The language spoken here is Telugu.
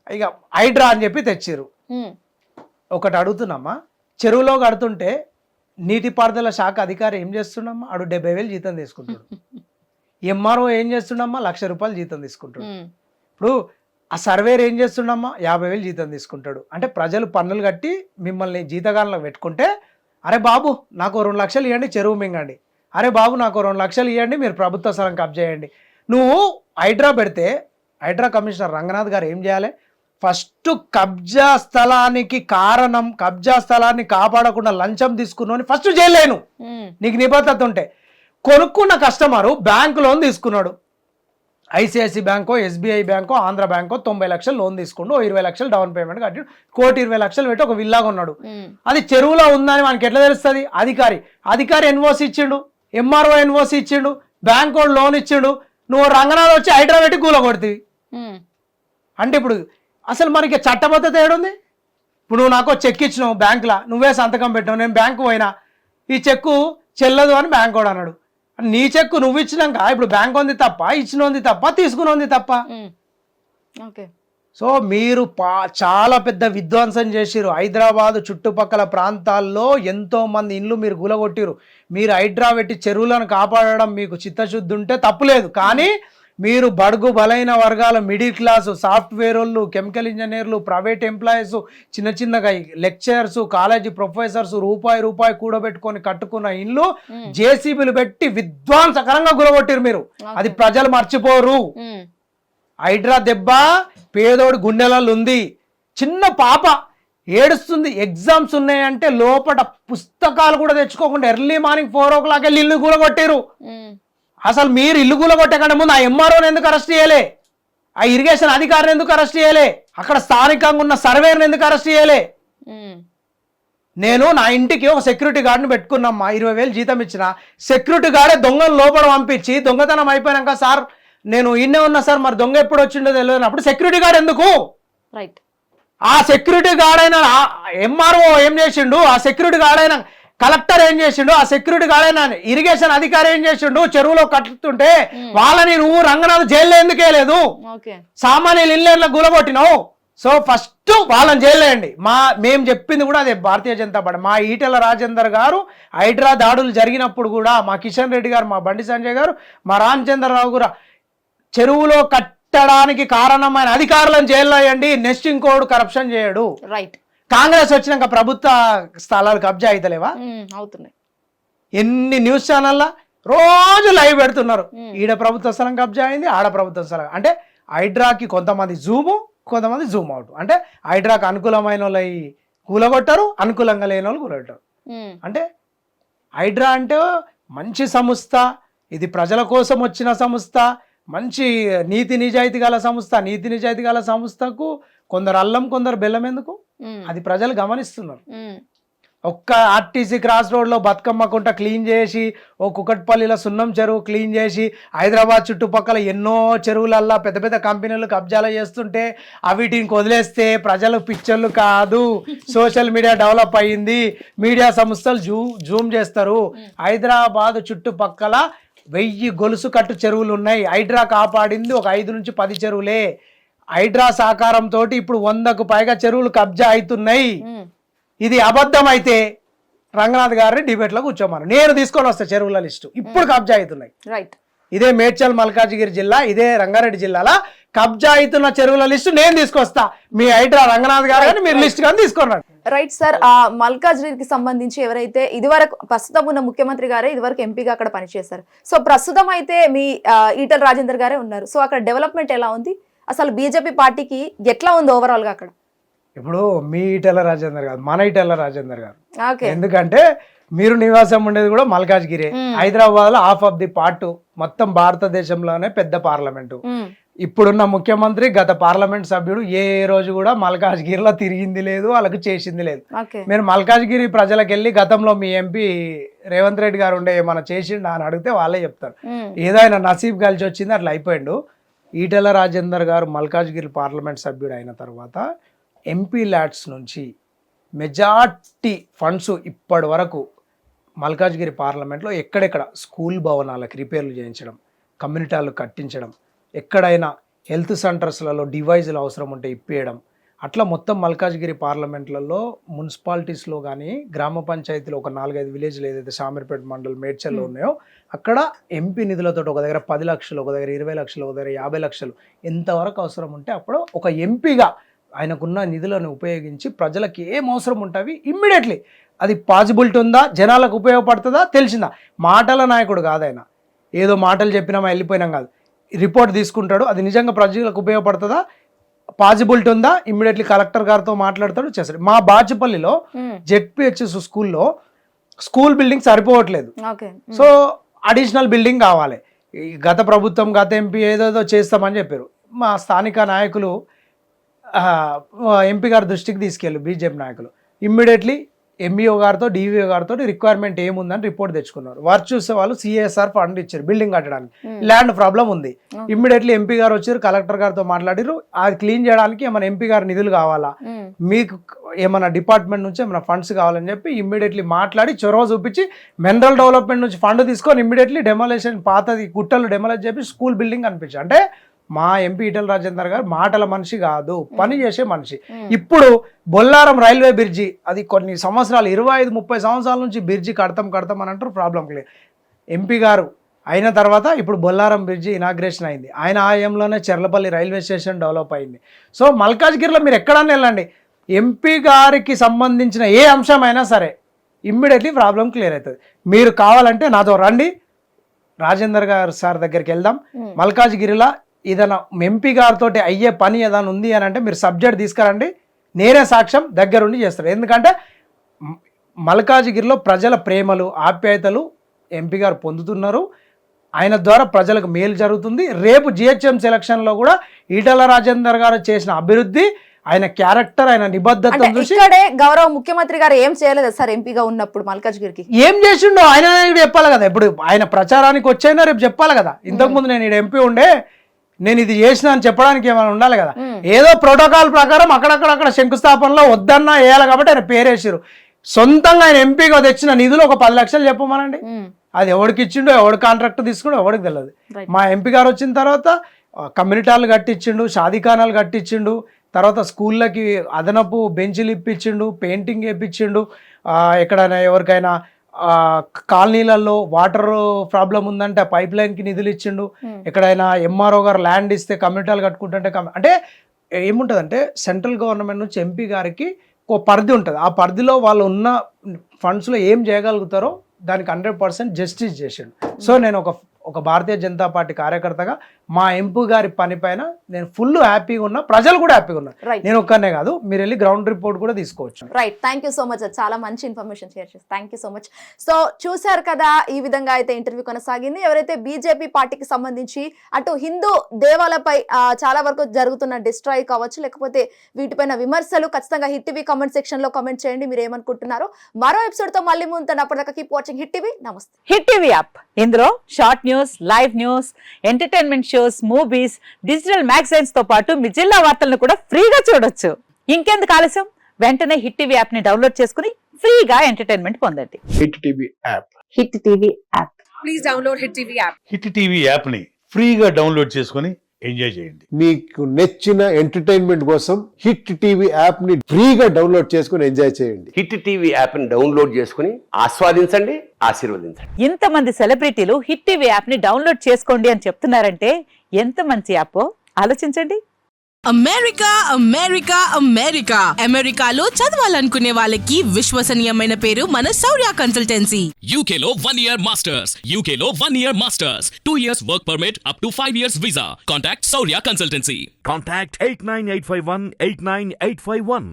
ఇక హైడ్రా అని చెప్పి తెచ్చిర్రు. ఒకటి అడుగుతున్నామ్మా, చెరువులో కడుతుంటే నీటిపారుదల శాఖ అధికారి ఏం చేస్తుండమ్మా? ఆడు 70,000 జీతం తీసుకుంటాడు. ఎంఆర్ఓ ఏం చేస్తుండమ్మా? 1,00,000 రూపాయలు జీతం తీసుకుంటాడు. ఇప్పుడు ఆ సర్వేర్ ఏం చేస్తుండమ్మా? 50,000 జీతం తీసుకుంటాడు. అంటే ప్రజలు పన్నులు కట్టి మిమ్మల్ని జీతగాళ్ళకి పెట్టుకుంటే, అరే బాబు నాకు 2 లక్షలు ఇవ్వండి చెరువు మింగండి, అరే బాబు నాకు 2 లక్షలు ఇవ్వండి మీరు ప్రభుత్వ స్థలం కబ్జా చేయండి. నువ్వు హైడ్రా పెడితే హైడ్రా కమిషనర్ రంగనాథ్ గారు ఏం చేయాలి? ఫస్ట్ కబ్జా స్థలానికి కారణం, కబ్జా స్థలాన్ని కాపాడకుండా లంచం తీసుకున్నావు ఫస్ట్ చేయలేను. నీకు నిబద్ధత ఉంటే కొనుక్కున్న కస్టమరు బ్యాంకు లోన్ తీసుకున్నాడు, ఐసిఐసి బ్యాంకో, ఎస్బీఐ బ్యాంకో, ఆంధ్ర బ్యాంకో 90 లక్షలు లోన్ తీసుకుంటూ 20 లక్షలు డౌన్ పేమెంట్ కట్టి 1,20,00,000 పెట్టి ఒక విల్లా కొన్నాడు. అది చెరువులో ఉందని మనకి ఎట్లా తెలుస్తుంది? అధికారి ఎన్ఓసి ఇచ్చిండు, ఎంఆర్ఓ ఎన్ఓసి ఇచ్చిండు, బ్యాంక్ వాడు లోన్ ఇచ్చిండు, నువ్వు రంగనాథ్ వచ్చి హైడ్రా పెట్టి కూల కొడుతుంది. అంటే ఇప్పుడు అసలు మనకి చట్టబద్ధత ఏడుంది? ఇప్పుడు నువ్వు నాకు చెక్ ఇచ్చినావు బ్యాంకులో, నువ్వే సంతకం పెట్టావు, నేను బ్యాంకు పోయినా ఈ చెక్కు చెల్లదు అని బ్యాంక్ వాడు అన్నాడు. నీ చెక్కు నువ్వు ఇచ్చినాక ఇప్పుడు బ్యాంక్ ఉంది తప్ప, ఇచ్చినోంది తప్ప, తీసుకున్నది తప్ప. సో మీరు చాలా పెద్ద విధ్వంసం చేసిరు. హైదరాబాద్ చుట్టుపక్కల ప్రాంతాల్లో ఎంతో మంది ఇండ్లు మీరు గులగొట్టిరు. మీరు హైడ్రా పెట్టి చెరువులను కాపాడడం మీకు చిత్తశుద్ధి ఉంటే తప్పులేదు. కానీ మీరు బడుగు బలైన వర్గాల మిడిల్ క్లాసు, సాఫ్ట్వేర్ వాళ్ళు, కెమికల్ ఇంజనీర్లు, ప్రైవేట్ ఎంప్లాయీస్, చిన్న చిన్నగా లెక్చరర్స్, కాలేజీ ప్రొఫెసర్స్ రూపాయి కూడబెట్టుకొని కట్టుకున్న ఇల్లు జేసీబీలు పెట్టి విధ్వంసకరంగా గులగొట్టిరు మీరు. అది ప్రజలు మర్చిపోరు. హైడ్రా దెబ్బ పేదోడి గుండెలలో ఉంది. చిన్న పాప ఏడుస్తుంది, ఎగ్జామ్స్ ఉన్నాయంటే లోపల పుస్తకాలు కూడా తెచ్చుకోకుండా ఎర్లీ మార్నింగ్ 4 o'clock వెళ్ళి ఇల్లు కూలగొట్టిరు. అసలు మీరు ఇల్లు కూలగొట్టకంటే ముందు ఆ ఎంఆర్ఓని ఎందుకు అరెస్ట్ చేయలే? ఆ ఇరిగేషన్ అధికారిని ఎందుకు అరెస్ట్ చేయలే? అక్కడ స్థానికంగా ఉన్న సర్వేర్ని ఎందుకు అరెస్ట్ చేయలే? నేను నా ఇంటికి ఒక సెక్యూరిటీ గార్డ్ని పెట్టుకున్నామ్మా, 20,000 జీతం ఇచ్చిన సెక్యూరిటీ గార్డే దొంగలు లోపల పంపించి దొంగతనం అయిపోయాక, సార్ నేను ఇన్నే ఉన్నా సార్, మరి దొంగ ఎప్పుడు వచ్చిండో తెలియనప్పుడు సెక్యూరిటీ గార్డ్ ఎందుకు? రైట్. ఆ సెక్యూరిటీ గార్డ్ అయినా ఎంఆర్ఓ ఏం చేసిండు? ఆ సెక్యూరిటీ గార్డ్ అయినా కలెక్టర్ ఏం చేసిండు? ఆ సెక్యూరిటీ గార్డ్ అయినా ఇరిగేషన్ అధికారి ఏం చేసిండు? చెరువులో కట్టుతుంటే వాళ్ళని నువ్వు రంగనాథ్ జైల్లో ఎందుకు వేయలేదు? సామాన్యులు ఇళ్ళ గులగొట్టినావు. సో ఫస్ట్ వాళ్ళని జైల్లో వేయండి. మేము చెప్పింది కూడా అదే, భారతీయ జనతా పార్టీ. మా ఈటెల రాజేందర్ గారు హైడ్రా దాడులు జరిగినప్పుడు కూడా, మా కిషన్ రెడ్డి గారు, మా బండి సంజయ్ గారు, మా రామచంద్రరావు కూడా చెరువులో కట్టడానికి కారణమైన అధికారులను జైల్లో వేయండి. నెక్స్ట్ ఇంకోడు కరప్షన్ చేయడు. రైట్. కాంగ్రెస్ వచ్చినాక ప్రభుత్వ స్థలాలు కబ్జా అయితలేవా? అవుతున్నాయి. ఎన్ని న్యూస్ ఛానల్లా రోజు లైవ్ పెడుతున్నారు, ఈడ ప్రభుత్వ స్థలం కబ్జా అయింది, ఆడ ప్రభుత్వ స్థలం. అంటే హైడ్రాకి కొంతమంది జూము, కొంతమంది జూమ్ అవుట్. అంటే హైడ్రాకి అనుకూలమైన వాళ్ళు కూలగొట్టారు, అనుకూలంగా లేని వాళ్ళు కూలగొట్టారు. అంటే హైడ్రా అంటే మంచి సంస్థ, ఇది ప్రజల కోసం వచ్చిన సంస్థ, మంచి నీతి నిజాయితీ గల సంస్థ. నీతి నిజాయితీ గల సంస్థకు కొందరు అల్లం కొందరు బెల్లం ఎందుకు? అది ప్రజలు గమనిస్తున్నారు. ఒక్క ఆర్టీసీ క్రాస్ రోడ్లో బతుకమ్మ కుంట క్లీన్ చేసి, ఓ కుకట్పల్లిలో సున్నం చెరువు క్లీన్ చేసి, హైదరాబాద్ చుట్టుపక్కల ఎన్నో చెరువులల్లా పెద్ద పెద్ద కంపెనీలు కబ్జాలు చేస్తుంటే వీటిని వదిలేస్తే ప్రజలు పిక్చర్లు కాదు, సోషల్ మీడియా డెవలప్ అయ్యింది, మీడియా సంస్థలు జూమ్ చేస్తారు. హైదరాబాద్ చుట్టుపక్కల 1000 గొలుసు కట్టు చెరువులు ఉన్నాయి. హైడ్రా కాపాడింది ఒక 5 నుంచి 10 చెరువులే. హైడ్రా సహకారంతో ఇప్పుడు 100కు పైగా చెరువులు కబ్జా అవుతున్నాయి. ఇది అబద్ధం అయితే రంగనాథ్ గారిని డిబేట్లో కూర్చోమను, నేను తీసుకొని వస్తా చెరువుల లిస్టు. ఇప్పుడు కబ్జా అవుతున్నాయి. రైట్. ఇదే మేడ్చల్ మల్కాజిగిరి జిల్లా, ఇదే రంగారెడ్డి జిల్లాలో కబ్జా అవుతున్న చెరువుల లిస్టు నేను తీసుకొస్తా. మీ హైడ్రా రంగనాథ్ గారు కానీ మీరు లిస్ట్ కానీ తీసుకున్నాడు. Right sir. మల్కాజ్గిరికి సంబంధించి ఎవరైతే ఇదివరకు ప్రస్తుతం ఉన్న ముఖ్యమంత్రి గారే ఇదివరకు ఎంపీగా అక్కడ పనిచేశారు. సో ప్రస్తుతం అయితే మీ ఈటెల రాజేందర్ గారే ఉన్నారు. సో అక్కడ డెవలప్మెంట్ ఎలా ఉంది? అసలు బీజేపీ పార్టీకి ఎట్లా ఉంది ఓవరాల్ గా అక్కడ? ఇప్పుడు మీ ఈటెల రాజేందర్ గారు, మన ఈటెల రాజేందర్ గారు, ఎందుకంటే మీరు నివాసం ఉండేది కూడా మల్కాజ్గిరి. హైదరాబాద్ లో హాఫ్ ఆఫ్ ది పార్ట్ మొత్తం భారతదేశంలోనే పెద్ద పార్లమెంటు. ఇప్పుడున్న ముఖ్యమంత్రి గత పార్లమెంట్ సభ్యుడు ఏ రోజు కూడా మల్కాజ్గిరిలో తిరిగింది లేదు, వాళ్ళకి చేసింది లేదు. మీరు మల్కాజ్గిరి ప్రజలకు వెళ్ళి గతంలో మీ ఎంపీ రేవంత్ రెడ్డి గారు ఉండే ఏమైనా చేసిండు అని అడిగితే వాళ్ళే చెప్తారు. ఏదైనా నసీబ్ కలిసి వచ్చింది, అట్లా అయిపోయిండు. ఈటెల రాజేందర్ గారు మల్కాజ్గిరి పార్లమెంట్ సభ్యుడు అయిన తర్వాత ఎంపీ ల్యాడ్స్ నుంచి మెజార్టీ ఫండ్స్ ఇప్పటి వరకు మల్కాజ్గిరి పార్లమెంట్లో ఎక్కడెక్కడ స్కూల్ భవనాలకు రిపేర్లు చేయించడం, కమ్యూనిటీలు కట్టించడం, ఎక్కడైనా హెల్త్ సెంటర్స్లలో డివైజులు అవసరం ఉంటే ఇప్పియడం, అట్లా మొత్తం మల్కాజ్గిరి పార్లమెంట్లలో మున్సిపాలిటీస్లో కానీ గ్రామ పంచాయతీలో ఒక 4-5 విలేజ్లు ఏదైతే షామీర్పేట మండల్ మేడ్చల్లో ఉన్నాయో అక్కడ ఎంపీ నిధులతో ఒక దగ్గర 10 లక్షలు, ఒక దగ్గర 20 లక్షలు, ఒక దగ్గర 50 లక్షలు ఎంతవరకు అవసరం ఉంటే అప్పుడు ఒక ఎంపీగా ఆయనకున్న నిధులను ఉపయోగించి ప్రజలకు ఏం అవసరం ఉంటుంది ఇమ్మీడియట్లీ అది పాసిబిలిటీ ఉందా, జనాలకు ఉపయోగపడుతుందా తెలిసిందా. మాటల నాయకుడు కాదు ఆయన, ఏదో మాటలు చెప్పినామా వెళ్ళిపోయినాం కాదు. రిపోర్ట్ తీసుకుంటాడు, అది నిజంగా ప్రజలకు ఉపయోగపడుతుందా, పాసిబిలిటీ ఉందా, ఇమ్మీడియట్లీ కలెక్టర్ గారితో మాట్లాడతాడు, చేస్తాడు. మా బాచుపల్లిలో జెడ్పిహెచ్ఎస్ స్కూల్లో స్కూల్ బిల్డింగ్ సరిపోవట్లేదు, సో అడిషనల్ బిల్డింగ్ కావాలి. ఈ గత ప్రభుత్వం గత ఎంపీ ఏదేదో చేస్తామని చెప్పారు. మా స్థానిక నాయకులు ఎంపీ గారి దృష్టికి తీసుకెళ్ళి బీజేపీ నాయకులు ఇమ్మీడియట్లీ ఎంఈఓ గారితో డివిఓ గారితో రిక్వైర్మెంట్ ఏముందని రిపోర్ట్ తెచ్చుకున్నారు. వారు చూసే వాళ్ళు సిఎస్ఆర్ ఫండ్ ఇచ్చారు బిల్డింగ్ కట్టడానికి, ల్యాండ్ ప్రాబ్లం ఉంది. ఇమ్మీడియట్లీ ఎంపీ గారు వచ్చారు, కలెక్టర్ గారితో మాట్లాడారు. అది క్లీన్ చేయడానికి ఏమైనా ఎంపీ గారి నిధులు కావాలా, మీకు ఏమైనా డిపార్ట్మెంట్ నుంచి ఏమైనా ఫండ్స్ కావాలని చెప్పి ఇమ్మీడియట్లీ మాట్లాడి చొరవ చూపించి మినరల్ డెవలప్మెంట్ నుంచి ఫండ్ తీసుకొని ఇమ్మీడియట్లీ డెమోలేషన్, పాతది గుట్టలు డెమోలేట్ చేసి స్కూల్ బిల్డింగ్ అనిపించారు. అంటే మా ఎంపీ ఈటెల రాజేందర్ గారు మాటల మనిషి కాదు, పని చేసే మనిషి. ఇప్పుడు బొల్లారం రైల్వే బ్రిడ్జి అది కొన్ని సంవత్సరాలు 25-30 సంవత్సరాల నుంచి బ్రిడ్జి కడతాం అని అంటారు, ప్రాబ్లం లేదు. ఎంపీ గారు అయిన తర్వాత ఇప్పుడు బొల్లారం బ్రిడ్జి ఇనాగ్రేషన్ అయింది, ఆయన ఆయంలోనే చెర్లపల్లి రైల్వే స్టేషన్ డెవలప్ అయింది. సో మల్కాజ్గిరిలో మీరు ఎక్కడన్నా వెళ్ళండి, ఎంపీ గారికి సంబంధించిన ఏ అంశమైనా సరే ఇమ్మీడియట్లీ ప్రాబ్లం క్లియర్ అవుతుంది. మీరు కావాలంటే నాతో రండి, రాజేందర్ గారు సార్ దగ్గరికి వెళ్దాం. మల్కాజ్గిరిలో ఏదైనా ఎంపీ గారితో అయ్యే పని ఏదైనా ఉంది అని అంటే మీరు సబ్జెక్ట్ తీసుకురండి, నేనే సాక్ష్యం దగ్గరుండి చేస్తాను. ఎందుకంటే మల్కాజ్గిరిలో ప్రజల ప్రేమలు ఆప్యాయతలు ఎంపీ గారు పొందుతున్నారు, ఆయన ద్వారా ప్రజలకు మేలు జరుగుతుంది. రేపు జిహెచ్ఎంసీ ఎలక్షన్లో కూడా ఈటెల రాజేందర్ గారు చేసిన అభివృద్ధి, ఆయన క్యారెక్టర్, ఆయన నిబద్ధత చూసి గౌరవ ముఖ్యమంత్రి గారు ఏం చేయలేదు సార్ ఎంపీగా ఉన్నప్పుడు మల్కాజ్గిరికి ఏం చేసిండో ఆయన చెప్పాలి కదా. ఇప్పుడు ఆయన ప్రచారానికి వచ్చైనా రేపు చెప్పాలి కదా, ఇంతకుముందు నేను ఇక్కడ ఎంపీ ఉండే నేను ఇది చేసిన అని చెప్పడానికి ఏమైనా ఉండాలి కదా. ఏదో ప్రోటోకాల్ ప్రకారం అక్కడక్కడ శంకుస్థాపనలో వద్దన్నా వేయాలి కాబట్టి ఆయన పేరేసారు. సొంతంగా ఆయన ఎంపీగా తెచ్చిన నిధులు ఒక 10 లక్షలు చెప్పమనండి, అది ఎవరికి ఇచ్చిండో, ఎవడు కాంట్రాక్ట్ తీసుకుండో ఎవరికి తెలియదు. మా ఎంపీ గారు వచ్చిన తర్వాత కమ్యూనిటీ హాల్ కట్టించిండు, షాదీఖానాలు కట్టించిండు, తర్వాత స్కూళ్ళకి అదనపు బెంచ్లు ఇప్పించిండు, పెయింటింగ్ వేయించిండు, ఎక్కడైనా ఎవరికైనా కాలనీలలో వాటర్ ప్రాబ్లం ఉందంటే ఆ పైప్ లైన్కి నిధులు ఇచ్చిండు, ఎక్కడైనా ఎంఆర్ఓ గారు ల్యాండ్ ఇస్తే కమ్యూనిటీలు కట్టుకుంటుంటే అంటే ఏముంటుందంటే సెంట్రల్ గవర్నమెంట్ నుంచి ఎంపీ గారికి ఒక పరిధి ఉంటుంది, ఆ పరిధిలో వాళ్ళు ఉన్న ఫండ్స్లో ఏం చేయగలుగుతారో దానికి 100% జస్టిస్ చేసిండు. సో నేను ఒక భారతీయ జనతా పార్టీ కార్యకర్తగా మా ఎంపీ గారి పని పైన నేను ఫుల్ హ్యాపీగా ఉన్నా, ప్రజలు కూడా హ్యాపీగా ఉన్నారు. నేను ఒక్కనే కాదు, మీరు వెళ్ళి గ్రౌండ్ రిపోర్ట్ కూడా తీసుకోవచ్చు. Right, thank you so much, చాలా మంచి ఇన్ఫర్మేషన్ షేర్ చేసి thank you so much. So చూశారు కదా, ఈ విధంగా అయితే ఇంటర్వ్యూ కొనసాగింది. ఎవరైతే బీజేపీ పార్టీకి సంబంధించి అటు హిందూ దేవాలయపై చాలా వరకు జరుగుతున్న డిస్ట్రాయ్ కావచ్చు, లేకపోతే వీటిపైన విమర్శలు ఖచ్చితంగా హిట్ టీవీ కామెంట్ సెక్షన్ లో కామెంట్ చేయండి, మీరు ఏమనుకుంటున్నారో. మరో ఎపిసోడ్ తో మళ్ళీ ముందు అప్పటిదాకా కీప్ వాచింగ్ హిట్ టీవీ. నమస్తే. హిట్ టీవీ యాప్, ఇందులో short news, live news, entertainment shows, movies, digital magazines తో పాటు మీ జిల్లా వార్తలను కూడా ఫ్రీగా చూడొచ్చు. ఇంకెందుకు ఆలస్యం, వెంటనే హిట్ టీవీ యాప్ ని డౌన్లోడ్ చేసుకుని ఫ్రీగా ఎంటర్టైన్మెంట్ పొందండి. Hit TV app. Hit TV app. Please download hit TV app. Hit TV app ని ఫ్రీగా డౌన్లోడ్ చేసుకొని ఎంజాయ్ చేయండి. మీకు నచ్చిన ఎంటర్టైన్మెంట్ కోసం హిట్ టీవీ యాప్ ని ఫ్రీగా డౌన్లోడ్ చేసుకొని ఎంజాయ్ చేయండి. హిట్ టీవీ యాప్ ని డౌన్లోడ్ చేసుకుని ఆస్వాదించండి, ఆశీర్వదించండి. ఇంతమంది సెలబ్రిటీలు హిట్ టీవీ యాప్ ని డౌన్లోడ్ చేసుకోండి అని చెప్తున్నారంటే ఎంత మంచి యాప్ ఆలోచించండి. అమెరికా అమెరికా అమెరికా అమెరికాలో చదవాలనుకునే వాళ్ళకి విశ్వసనీయమైన పేరు మన శౌర్య కన్సల్టెన్సీ. UK లో 1 year masters. UK లో 1 year masters. 2 years work permit up to 5 years visa. Contact Saurya Consultancy. Contact 89851 89851.